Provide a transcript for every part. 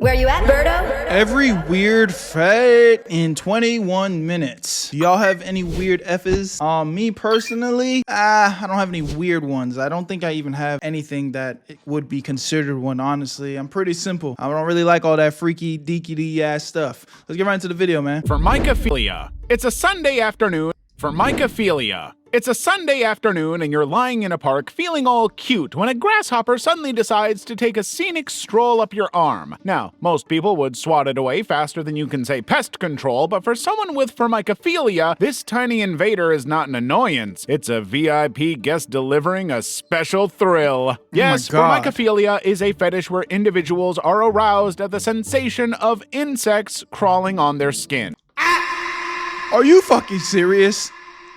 Where you at, Berto? Every weird fate in 21 minutes. Do y'all have any weird F's? Me personally, I don't have any weird ones. I don't think I even have anything that would be considered one, honestly. I'm pretty simple. I don't really like all that freaky, deaky ass stuff. Let's get right into the video, man. For mycophilia, it's a Sunday afternoon. For mycophilia, it's a Sunday afternoon and you're lying in a park feeling all cute when a grasshopper suddenly decides to take a scenic stroll up your arm. Now, most people would swat it away faster than you can say pest control, but for someone with formicophilia, this tiny invader is not an annoyance. It's a VIP guest delivering a special thrill. Yes, formicophilia is a fetish where individuals are aroused at the sensation of insects crawling on their skin. Are you fucking serious?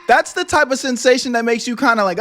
That's the type of sensation that makes you kind of like,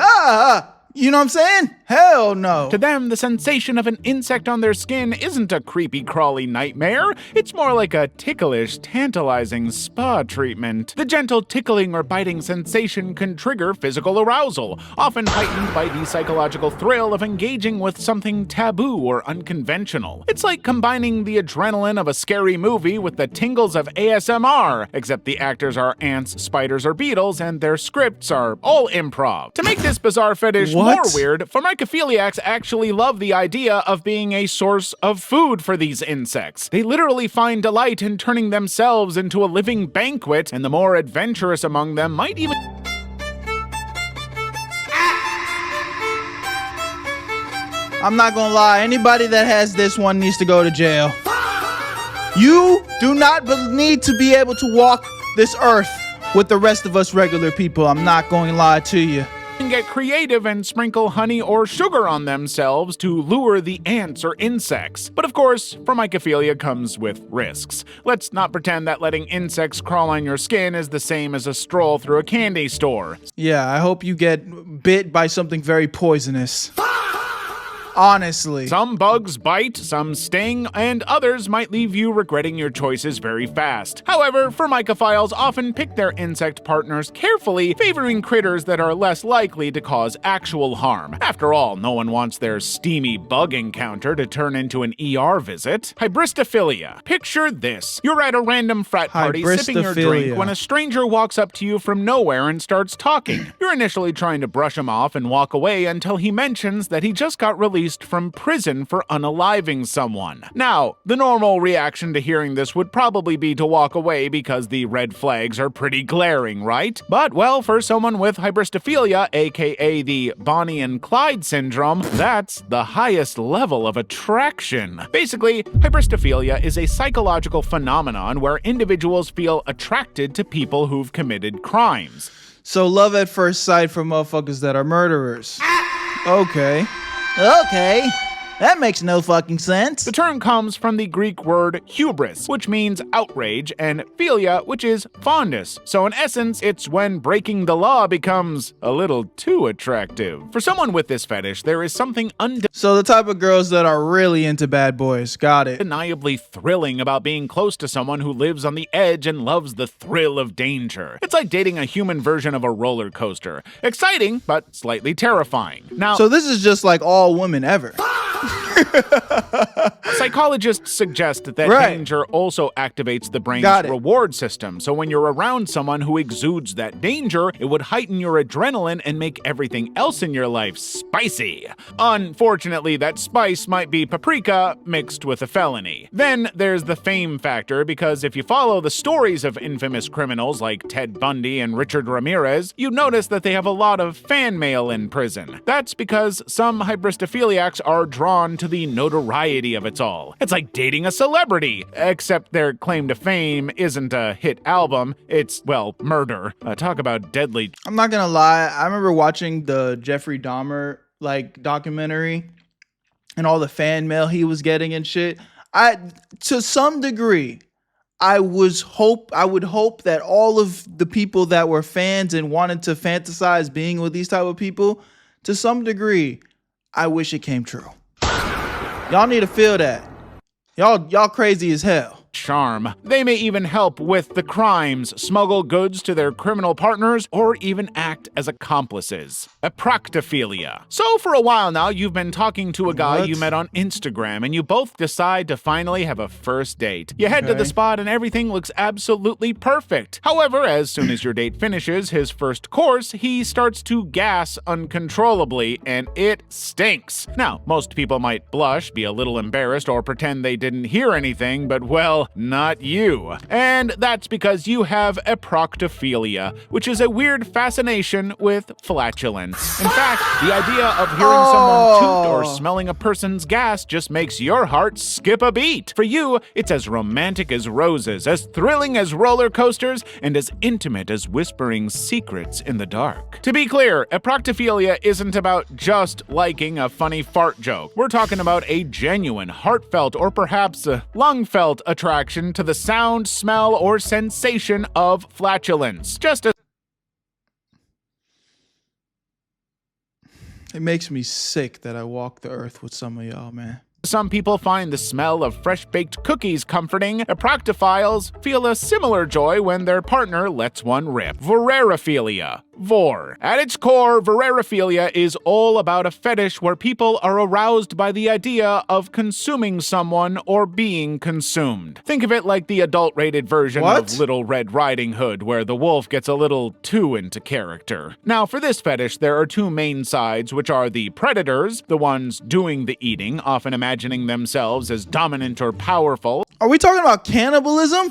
you know what I'm saying? Hell no. To them, the sensation of an insect on their skin isn't a creepy, crawly nightmare. It's more like a ticklish, tantalizing spa treatment. The gentle tickling or biting sensation can trigger physical arousal, often heightened by the psychological thrill of engaging with something taboo or unconventional. It's like combining the adrenaline of a scary movie with the tingles of ASMR, except the actors are ants, spiders, or beetles, and their scripts are all improv. To make this bizarre fetish more weird, formicrophiliacs actually love the idea of being a source of food for these insects. They literally find delight in turning themselves into a living banquet, and the more adventurous among them might even... I'm not gonna lie, anybody that has this one needs to go to jail. You do not need to be able to walk this earth with the rest of us regular people. I'm not going to lie to you. Get creative and sprinkle honey or sugar on themselves to lure the ants or insects. But of course, formicophilia comes with risks. Let's not pretend that letting insects crawl on your skin is the same as a stroll through a candy store. Yeah, I hope you get bit by something very poisonous. Honestly. Some bugs bite, some sting, and others might leave you regretting your choices very fast. However, formicophiles often pick their insect partners carefully, favoring critters that are less likely to cause actual harm. After all, no one wants their steamy bug encounter to turn into an ER visit. Hybristophilia. Picture this. You're at a random frat party sipping your drink when a stranger walks up to you from nowhere and starts talking. You're initially trying to brush him off and walk away until he mentions that he just got released from prison for unaliving someone. Now, the normal reaction to hearing this would probably be to walk away because the red flags are pretty glaring, right? But, well, for someone with hybristophilia, aka the Bonnie and Clyde syndrome, that's the highest level of attraction. Basically, hybristophilia is a psychological phenomenon where individuals feel attracted to people who've committed crimes. So love at first sight for motherfuckers that are murderers. Okay, that makes no fucking sense. The term comes from the Greek word hubris, which means outrage, and philia, which is fondness. So in essence, it's when breaking the law becomes a little too attractive. For someone with this fetish, there is something So the type of girls that are really into bad boys. Got it. undeniably thrilling about being close to someone who lives on the edge and loves the thrill of danger. It's like dating a human version of a roller coaster. Exciting, but slightly terrifying. Now, so this is just like all women ever. Psychologists suggest that danger also activates the brain's reward system, so when you're around someone who exudes that danger, it would heighten your adrenaline and make everything else in your life spicy. Unfortunately, that spice might be paprika mixed with a felony. Then there's the fame factor, because if you follow the stories of infamous criminals like Ted Bundy and Richard Ramirez, you notice that they have a lot of fan mail in prison. That's because some hybristophiliacs are drawn to the notoriety of it all. It's like dating a celebrity, except their claim to fame isn't a hit album, it's, well, murder. Talk about deadly. I'm not gonna lie, I remember watching the Jeffrey Dahmer documentary and all the fan mail he was getting and shit. To some degree, I would hope that all of the people that were fans and wanted to fantasize being with these type of people, to some degree, I wish it came true. Y'all need to feel that. Y'all crazy as hell. charm. They may even help with the crimes, smuggle goods to their criminal partners, or even act as accomplices. Eproctophilia. So for a while now, you've been talking to a guy What? you met on Instagram, and you both decide to finally have a first date. You head to the Okay. spot and everything looks absolutely perfect. However, as soon as your date finishes his first course, he starts to gas uncontrollably, and it stinks. Now, most people might blush, be a little embarrassed, or pretend they didn't hear anything, but well, not you. And that's because you have eproctophilia, which is a weird fascination with flatulence. In fact, the idea of hearing someone toot or smelling a person's gas just makes your heart skip a beat. For you, it's as romantic as roses, as thrilling as roller coasters, and as intimate as whispering secrets in the dark. To be clear, eproctophilia isn't about just liking a funny fart joke. We're talking about a genuine, heartfelt, or perhaps lung-felt attraction to the sound, smell, or sensation of flatulence. Just as It makes me sick that I walk the earth with some of y'all, man. some people find the smell of fresh-baked cookies comforting, eproctophiles feel a similar joy when their partner lets one rip. Voreirophilia. Vor. At its core, voreirophilia is all about a fetish where people are aroused by the idea of consuming someone or being consumed. Think of it like the adult-rated version What? of Little Red Riding Hood, where the wolf gets a little too into character. Now, for this fetish, there are two main sides, which are the predators, the ones doing the eating, often imagining themselves as dominant or powerful, Are we talking about cannibalism?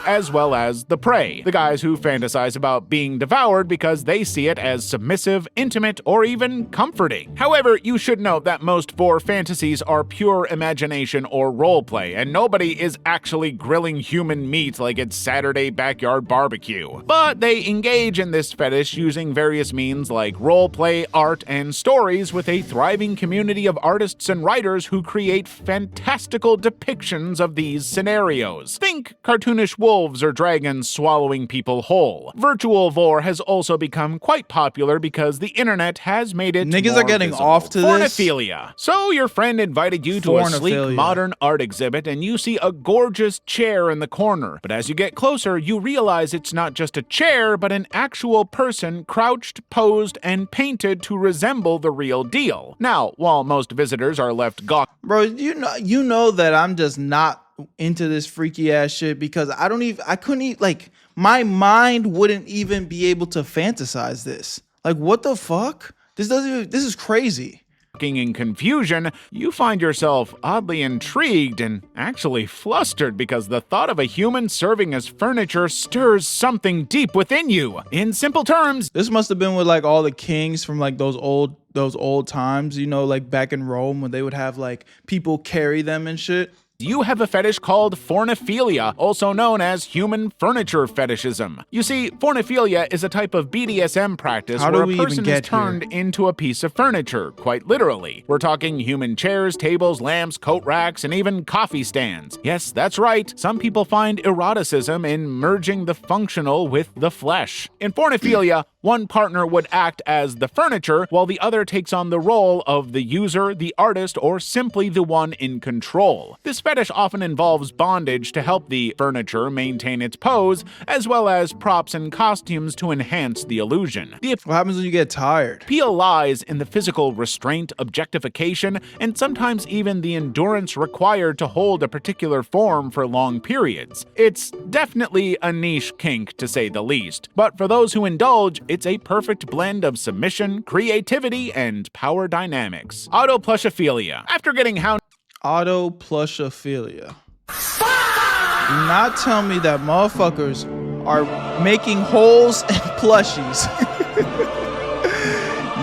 as well as the prey, the guys who fantasize about being devoured because they see it as submissive, intimate, or even comforting. However, you should note that most vor fantasies are pure imagination or roleplay, and nobody is actually grilling human meat like it's Saturday backyard barbecue. But they engage in this fetish using various means like roleplay, art, and stories, with a thriving community of artists and writers who create fantastical depictions of these scenarios. Think cartoonish wolves or dragons swallowing people whole. Virtual vor has also become quite popular because the internet has made it Niggas more are getting visible. off to this. Pornophilia. So your friend invited you to a sleek Pornophilia. modern art exhibit, and you see a gorgeous chair in the corner. But as you get closer, you realize it's not just a chair, but an actual person crouched, posed, and painted to resemble the real deal. Now, while most visitors are left gawking, Bro, you know that I'm just not into this freaky ass shit because I couldn't even, like, my mind wouldn't even be able to fantasize this. Like, what the fuck? This is crazy. in confusion, you find yourself oddly intrigued and actually flustered because the thought of a human serving as furniture stirs something deep within you. In simple terms, This must have been with like all the kings from like those old times, you know, like back in Rome when they would have like people carry them and shit. you have a fetish called fornophilia, also known as human furniture fetishism. You see, fornophilia is a type of BDSM practice How do where a we even person is get here? turned into a piece of furniture, quite literally. We're talking human chairs, tables, lamps, coat racks, and even coffee stands. Yes, that's right. Some people find eroticism in merging the functional with the flesh. In fornophilia, one partner would act as the furniture, while the other takes on the role of the user, the artist, or simply the one in control. This fetish often involves bondage to help the furniture maintain its pose, as well as props and costumes to enhance the illusion. The What happens when you get tired? appeal lies in the physical restraint, objectification, and sometimes even the endurance required to hold a particular form for long periods. It's definitely a niche kink, to say the least, but for those who indulge, it's a perfect blend of submission, creativity, and power dynamics. Autoplushophilia. After getting hounded Autoplushophilia. Do not tell me that motherfuckers are making holes and plushies.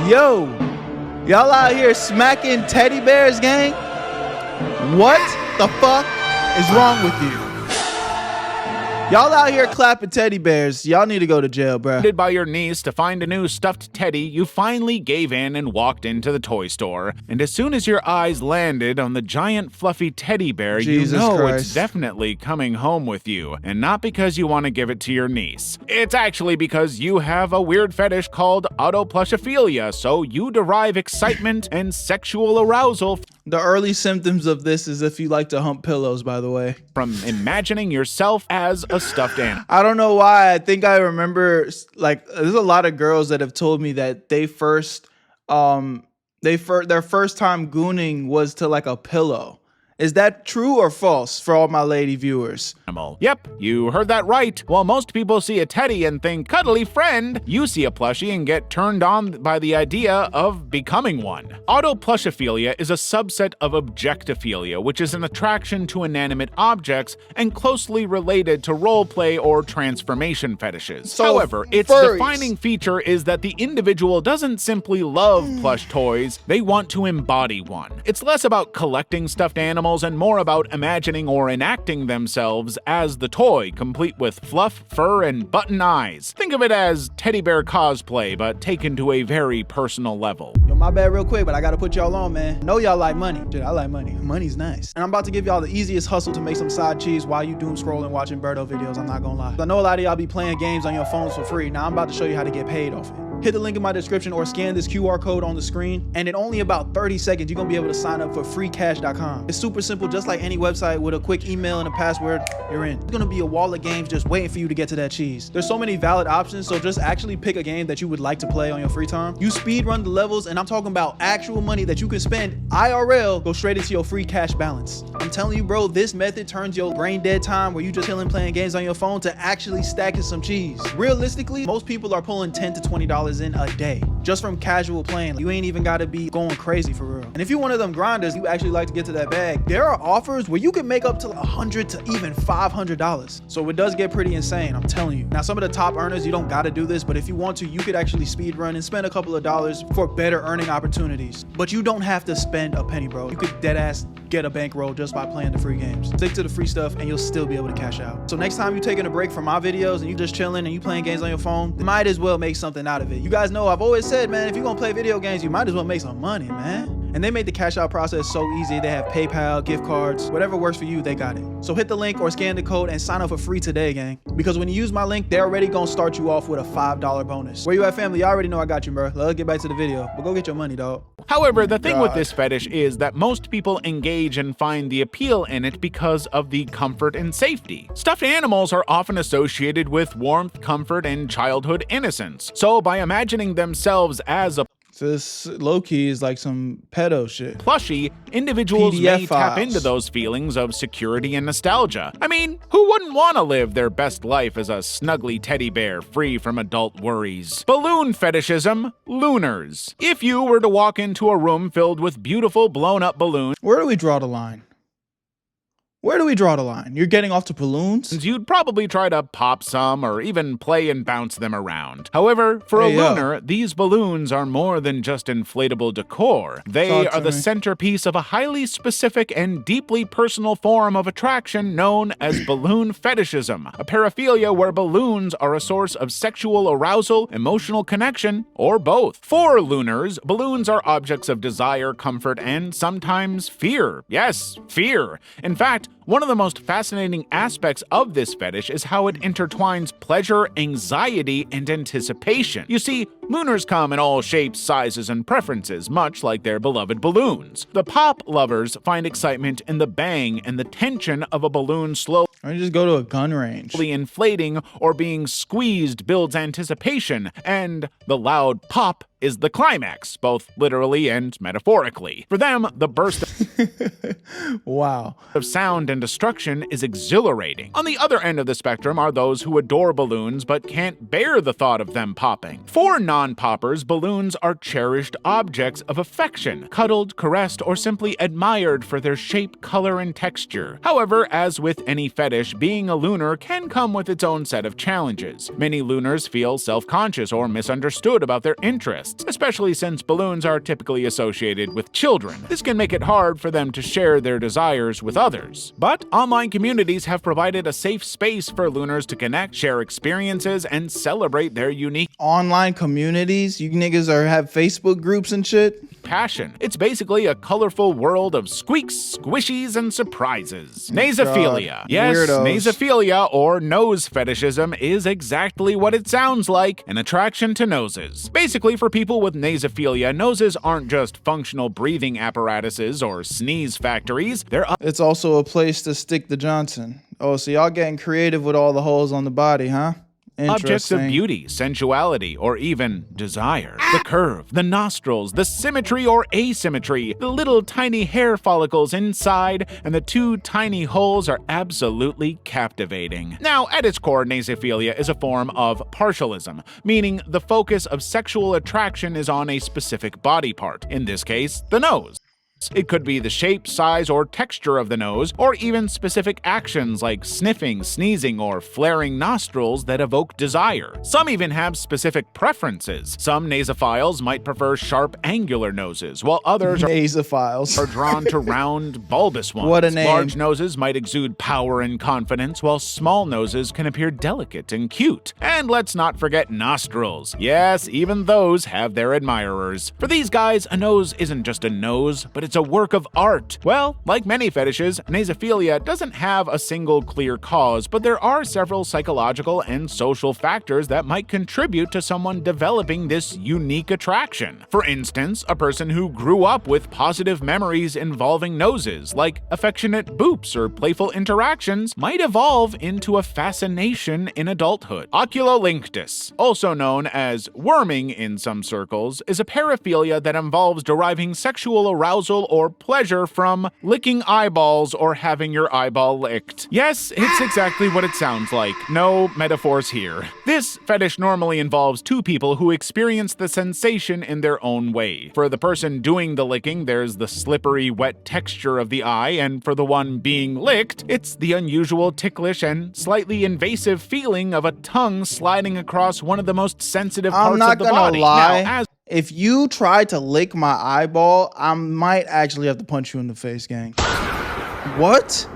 Yo, y'all out here smacking teddy bears, gang? What the fuck is wrong with you? Y'all out here clapping teddy bears. Y'all need to go to jail, bruh. by your niece to find a new stuffed teddy, you finally gave in and walked into the toy store. And as soon as your eyes landed on the giant fluffy teddy bear, Jesus you know Christ. it's definitely coming home with you. And not because you want to give it to your niece. It's actually because you have a weird fetish called autoplushophilia, so you derive excitement and sexual arousal The early symptoms of this is if you like to hump pillows, by the way. From imagining yourself as a stuffed animal. I don't know why. I think I remember, like, there's a lot of girls that have told me that their first time gooning was to like a pillow. Is that true or false for all my lady viewers? Yep, you heard that right. While most people see a teddy and think cuddly friend, you see a plushie and get turned on by the idea of becoming one. Autoplushophilia is a subset of objectophilia, which is an attraction to inanimate objects and closely related to roleplay or transformation fetishes. So however, its furries. defining feature is that the individual doesn't simply love plush toys, they want to embody one. It's less about collecting stuffed animals and more about imagining or enacting themselves as the toy, complete with fluff, fur, and button eyes. Think of it as teddy bear cosplay, but taken to a very personal level. Yo, my bad real quick, but I gotta put y'all on, man. Know y'all like money. Dude, I like money. Money's nice. And I'm about to give y'all the easiest hustle to make some side cheese while you doom scrolling watching Berto videos, I'm not gonna lie. I know a lot of y'all be playing games on your phones for free. Now I'm about to show you how to get paid off it. Hit the link in my description or scan this QR code on the screen, and in only about 30 seconds, you're gonna be able to sign up for freecash.com. It's super simple, just like any website with a quick email and a password, you're in. It's gonna be a wall of games just waiting for you to get to that cheese. There's so many valid options, so just actually pick a game that you would like to play on your free time. You speed run the levels, and I'm talking about actual money that you can spend IRL, go straight into your free cash balance. I'm telling you, bro, this method turns your brain dead time where you just chilling playing games on your phone to actually stacking some cheese. Realistically, most people are pulling $10 to $20 in a day just from casual playing. You ain't even gotta be going crazy for real. And if you're one of them grinders, you actually like to get to that bag, there are offers where you can make up to $100 to even $500. So it does get pretty insane, I'm telling you. Now, some of the top earners, you don't gotta do this, but if you want to, you could actually speed run and spend a couple of dollars for better earning opportunities. But you don't have to spend a penny, bro. You could dead ass get a bankroll just by playing the free games. Stick to the free stuff and you'll still be able to cash out. So next time you're taking a break from my videos and you just chilling and you playing games on your phone, you might as well make something out of it. You guys know I've always said, man, if you're gonna play video games, you might as well make some money, man. And they made the cash out process so easy. They have PayPal, gift cards, whatever works for you, they got it. So hit the link or scan the code and sign up for free today, gang. Because when you use my link, they're already gonna start you off with a $5 bonus. Where you at, family? You already know I got you, bro. Let's get back to the video, but go get your money, dog. However, the thing with this fetish is that most people engage and find the appeal in it because of the comfort and safety. Stuffed animals are often associated with warmth, comfort, and childhood innocence. So by imagining themselves as a So this low-key is like some pedo shit. plushie, individuals PDF may tap files. into those feelings of security and nostalgia. I mean, who wouldn't want to live their best life as a snuggly teddy bear free from adult worries? Balloon fetishism, lunars. If you were to walk into a room filled with beautiful blown-up balloons, Where do we draw the line? Where do we draw the line? You're getting off to balloons? you'd probably try to pop some or even play and bounce them around. However, for a Hey, yo. lunar, these balloons are more than just inflatable decor. They Talk are to the me. centerpiece of a highly specific and deeply personal form of attraction known as balloon fetishism, a paraphilia where balloons are a source of sexual arousal, emotional connection, or both. For lunars, balloons are objects of desire, comfort, and sometimes fear. Yes, fear. In fact, one of the most fascinating aspects of this fetish is how it intertwines pleasure, anxiety, and anticipation. You see, lunars come in all shapes, sizes, and preferences, much like their beloved balloons. The pop lovers find excitement in the bang and the tension of a balloon slowly Why don't you just go to a gun range? inflating or being squeezed builds anticipation, and the loud pop is the climax, both literally and metaphorically. For them, the burst Wow. of sound and destruction is exhilarating. On the other end of the spectrum are those who adore balloons but can't bear the thought of them popping. For non-poppers, balloons are cherished objects of affection, cuddled, caressed, or simply admired for their shape, color, and texture. However, as with any fetish, being a lunar can come with its own set of challenges. Many lunars feel self-conscious or misunderstood about their interests, especially since balloons are typically associated with children. This can make it hard for them to share their desires with others. But online communities have provided a safe space for lunars to connect, share experiences, and celebrate their unique Online communities? You niggas have Facebook groups and shit? passion. It's basically a colorful world of squeaks, squishies, and surprises. Nasophilia. Yes, Weirdos. nasophilia or nose fetishism is exactly what it sounds like, an attraction to noses. Basically, for people with nasophilia, noses aren't just functional breathing apparatuses or sneeze factories, they're It's also a place to stick the Johnson. Oh, so y'all getting creative with all the holes on the body, huh? objects of Interesting. beauty, sensuality, or even desire. The curve, the nostrils, the symmetry or asymmetry, the little tiny hair follicles inside, and the two tiny holes are absolutely captivating. Now, at its core, nasophilia is a form of partialism, meaning the focus of sexual attraction is on a specific body part, in this case, the nose. It could be the shape, size, or texture of the nose, or even specific actions like sniffing, sneezing, or flaring nostrils that evoke desire. Some even have specific preferences. Some nasophiles might prefer sharp, angular noses, while others are Nasophiles. drawn to round, bulbous ones. What a name. Large noses might exude power and confidence, while small noses can appear delicate and cute. And let's not forget nostrils. Yes, even those have their admirers. For these guys, a nose isn't just a nose, but it's a work of art. Well, like many fetishes, nasophilia doesn't have a single clear cause, but there are several psychological and social factors that might contribute to someone developing this unique attraction. For instance, a person who grew up with positive memories involving noses, like affectionate boops or playful interactions, might evolve into a fascination in adulthood. Oculolinctus, also known as worming in some circles, is a paraphilia that involves deriving sexual arousal or pleasure from licking eyeballs or having your eyeball licked. Yes, it's exactly what it sounds like. No metaphors here. This fetish normally involves two people who experience the sensation in their own way. For the person doing the licking, there's the slippery, wet texture of the eye, and for the one being licked, it's the unusual, ticklish, and slightly invasive feeling of a tongue sliding across one of the most sensitive parts I'm not of the gonna body. lie. Now, as If you try to lick my eyeball, I might actually have to punch you in the face, gang. What?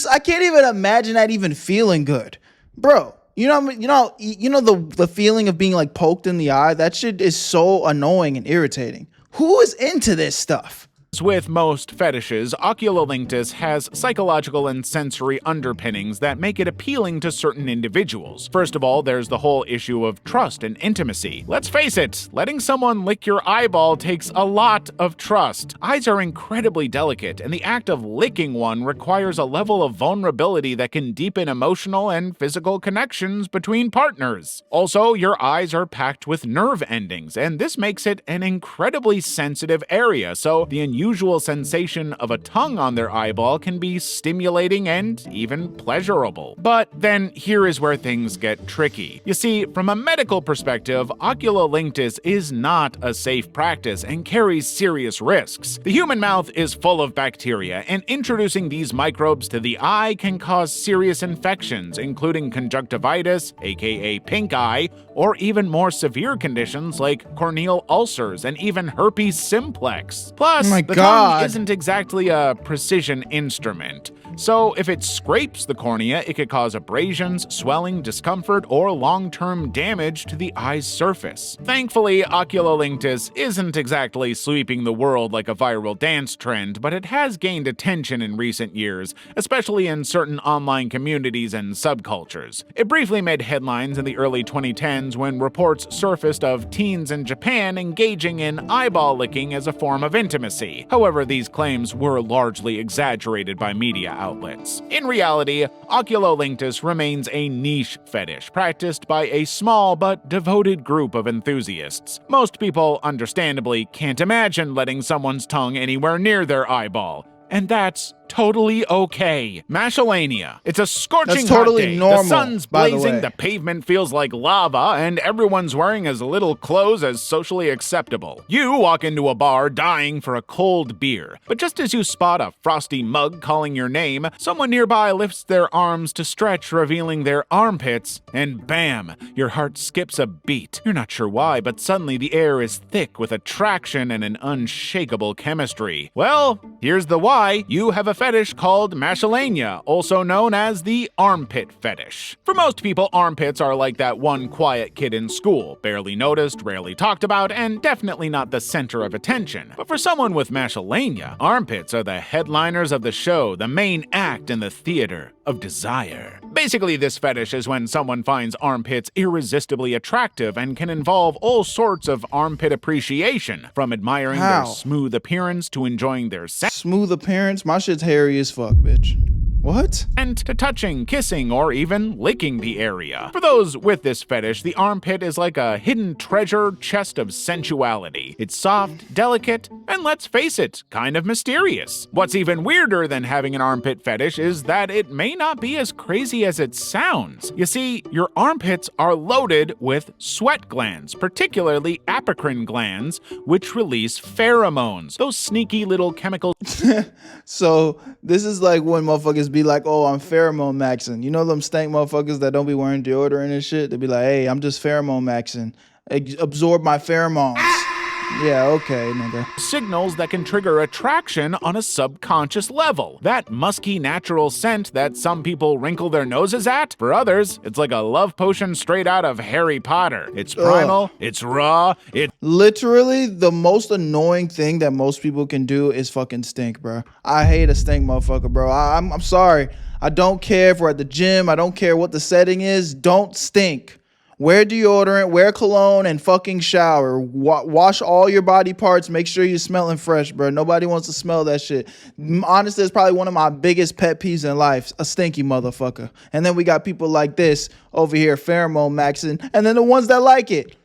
I can't even imagine that even feeling good, bro. You know the feeling of being like poked in the eye. That shit is so annoying and irritating. Who is into this stuff? with most fetishes, oculolinctus has psychological and sensory underpinnings that make it appealing to certain individuals. First of all, there's the whole issue of trust and intimacy. Let's face it, letting someone lick your eyeball takes a lot of trust. Eyes are incredibly delicate, and the act of licking one requires a level of vulnerability that can deepen emotional and physical connections between partners. Also, your eyes are packed with nerve endings, and this makes it an incredibly sensitive area, so the unusual sensation of a tongue on their eyeball can be stimulating and even pleasurable. But then here is where things get tricky. You see, from a medical perspective, oculolinctus is not a safe practice and carries serious risks. The human mouth is full of bacteria, and introducing these microbes to the eye can cause serious infections, including conjunctivitis, aka pink eye, or even more severe conditions like corneal ulcers and even herpes simplex. Plus, the tongue isn't exactly a precision instrument. So if it scrapes the cornea, it could cause abrasions, swelling, discomfort, or long-term damage to the eye's surface. Thankfully, oculolinctus isn't exactly sweeping the world like a viral dance trend, but it has gained attention in recent years, especially in certain online communities and subcultures. It briefly made headlines in the early 2010s when reports surfaced of teens in Japan engaging in eyeball licking as a form of intimacy. However, these claims were largely exaggerated by media outlets. In reality, oculolinctus remains a niche fetish practiced by a small but devoted group of enthusiasts. Most people, understandably, can't imagine letting someone's tongue anywhere near their eyeball, and that's totally okay. Mashalania. It's a scorching hot day. Normal, the sun's blazing, the pavement feels like lava, and everyone's wearing as little clothes as socially acceptable. You walk into a bar dying for a cold beer, but just as you spot a frosty mug calling your name, someone nearby lifts their arms to stretch, revealing their armpits, and bam, your heart skips a beat. You're not sure why, but suddenly the air is thick with attraction and an unshakable chemistry. Well, here's the why. You have a fetish called mashalania, also known as the armpit fetish. For most people, armpits are like that one quiet kid in school, barely noticed, rarely talked about, and definitely not the center of attention. But for someone with mashalania, armpits are the headliners of the show, the main act in the theater of desire. Basically, this fetish is when someone finds armpits irresistibly attractive and can involve all sorts of armpit appreciation, from admiring their smooth appearance to enjoying their smooth appearance? My shit's hairy as fuck, bitch. What? And to touching, kissing, or even licking the area. For those with this fetish, the armpit is like a hidden treasure chest of sensuality. It's soft, delicate, and let's face it, kind of mysterious. What's even weirder than having an armpit fetish is that it may not be as crazy as it sounds. You see, your armpits are loaded with sweat glands, particularly apocrine glands, which release pheromones, those sneaky little chemical. So this is like when motherfuckers be like, oh, I'm pheromone maxing. You know them stank motherfuckers that don't be wearing deodorant and shit? They be like, hey, I'm just pheromone maxing. Absorb my pheromones. Yeah, okay, nigga. Signals that can trigger attraction on a subconscious level. That musky natural scent that some people wrinkle their noses at, for others, it's like a love potion straight out of Harry Potter. It's primal, it's raw, it... Literally, the most annoying thing that most people can do is fucking stink, bro. I hate a stink motherfucker, bro. I'm sorry. I don't care if we're at the gym. I don't care what the setting is. Don't stink. Wear deodorant, wear cologne, and fucking shower. Wash all your body parts. Make sure you're smelling fresh, bro. Nobody wants to smell that shit. Honestly, it's probably one of my biggest pet peeves in life. A stinky motherfucker. And then we got people like this over here, pheromone maxing. And then the ones that like it.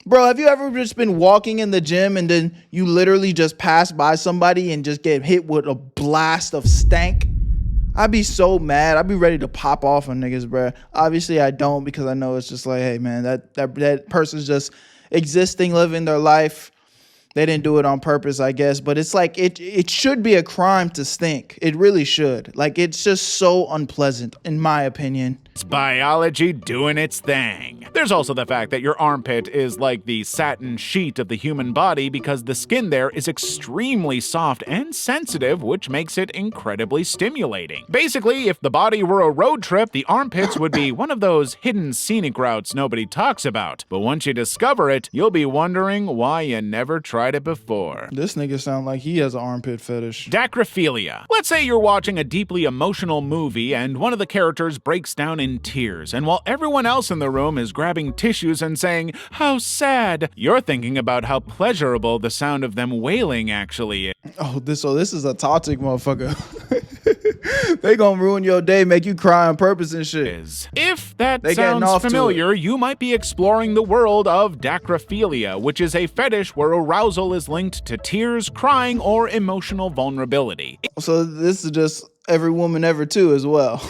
Bro, have you ever just been walking in the gym and then you literally just pass by somebody and just get hit with a blast of stank? I'd be so mad. I'd be ready to pop off on niggas, bro. Obviously, I don't, because I know it's just like, hey, man, that person's just existing, living their life. They didn't do it on purpose, I guess. But it's like, it should be a crime to stink. It really should. Like, it's just so unpleasant, in my opinion. It's biology doing its thing. There's also the fact that your armpit is like the satin sheet of the human body because the skin there is extremely soft and sensitive, which makes it incredibly stimulating. Basically, if the body were a road trip, the armpits would be one of those hidden scenic routes nobody talks about. But once you discover it, you'll be wondering why you never tried it before. This nigga sound like he has an armpit fetish. Dacrophilia. Let's say you're watching a deeply emotional movie and one of the characters breaks down in tears, and while everyone else in the room is grabbing tissues and saying, "How sad," you're thinking about how pleasurable the sound of them wailing actually is. Oh, this is a toxic motherfucker. They gonna ruin your day, make you cry on purpose and shit. If that sounds familiar, you might be exploring the world of dacrophilia, which is a fetish where arousal is linked to tears, crying, or emotional vulnerability. So this is just every woman ever too as well.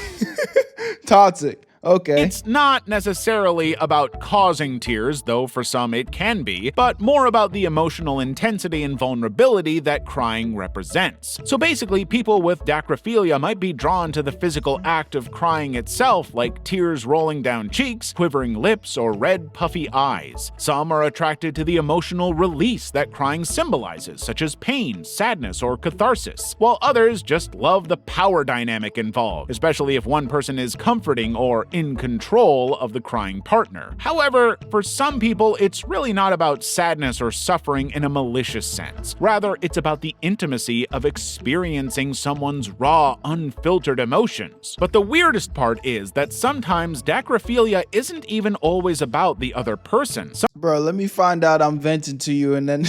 Toxic. Okay. It's not necessarily about causing tears, though for some it can be, but more about the emotional intensity and vulnerability that crying represents. So basically, people with dacrophilia might be drawn to the physical act of crying itself, like tears rolling down cheeks, quivering lips, or red, puffy eyes. Some are attracted to the emotional release that crying symbolizes, such as pain, sadness, or catharsis, while others just love the power dynamic involved, especially if one person is comforting or in control of the crying partner. However, for some people, it's really not about sadness or suffering in a malicious sense. Rather, it's about the intimacy of experiencing someone's raw, unfiltered emotions. But the weirdest part is that sometimes dacrophilia isn't even always about the other person. Bro, let me find out I'm venting to you and then...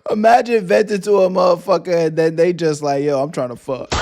Imagine venting to a motherfucker and then they just like, yo, I'm trying to fuck.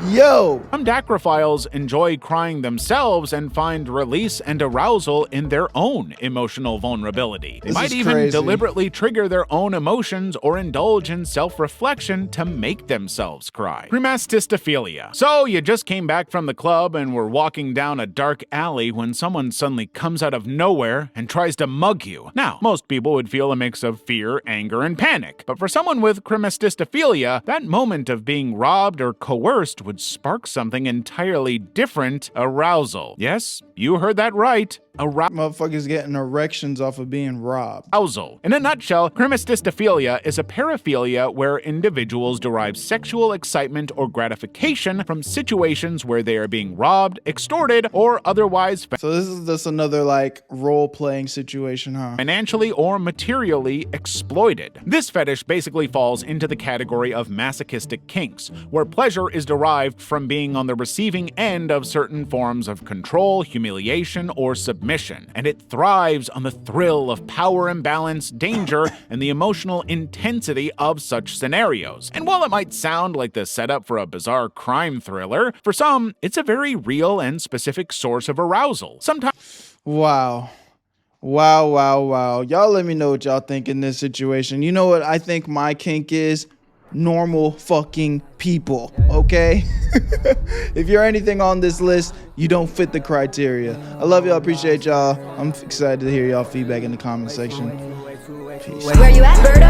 Yo! Some dacrophiles enjoy crying themselves and find release and arousal in their own emotional vulnerability. They might even deliberately trigger their own emotions or indulge in self-reflection to make themselves cry. Cremastistophilia. So you just came back from the club and were walking down a dark alley when someone suddenly comes out of nowhere and tries to mug you. Now, most people would feel a mix of fear, anger, and panic. But for someone with cremastistophilia, that moment of being robbed or coerced would spark something entirely different: arousal. Yes, You heard that right. Motherfuckers getting erections off of being robbed. Arousal. In a nutshell, chromastistophilia is a paraphilia where individuals derive sexual excitement or gratification from situations where they are being robbed, extorted, or otherwise So this is just another like role-playing situation, huh? financially or materially exploited. This fetish basically falls into the category of masochistic kinks, where pleasure is derived from being on the receiving end of certain forms of control, humiliation, or submission, and it thrives on the thrill of power imbalance, danger, and the emotional intensity of such scenarios. And while it might sound like the setup for a bizarre crime thriller, for some, it's a very real and specific source of arousal. Sometimes Wow. Wow. Y'all let me know what y'all think in this situation. You know what I think my kink is? Normal fucking people, okay? If you're anything on this list, you don't fit the criteria. I love y'all, appreciate y'all. I'm excited to hear y'all feedback in the comment section. Peace. Where you at, Berto?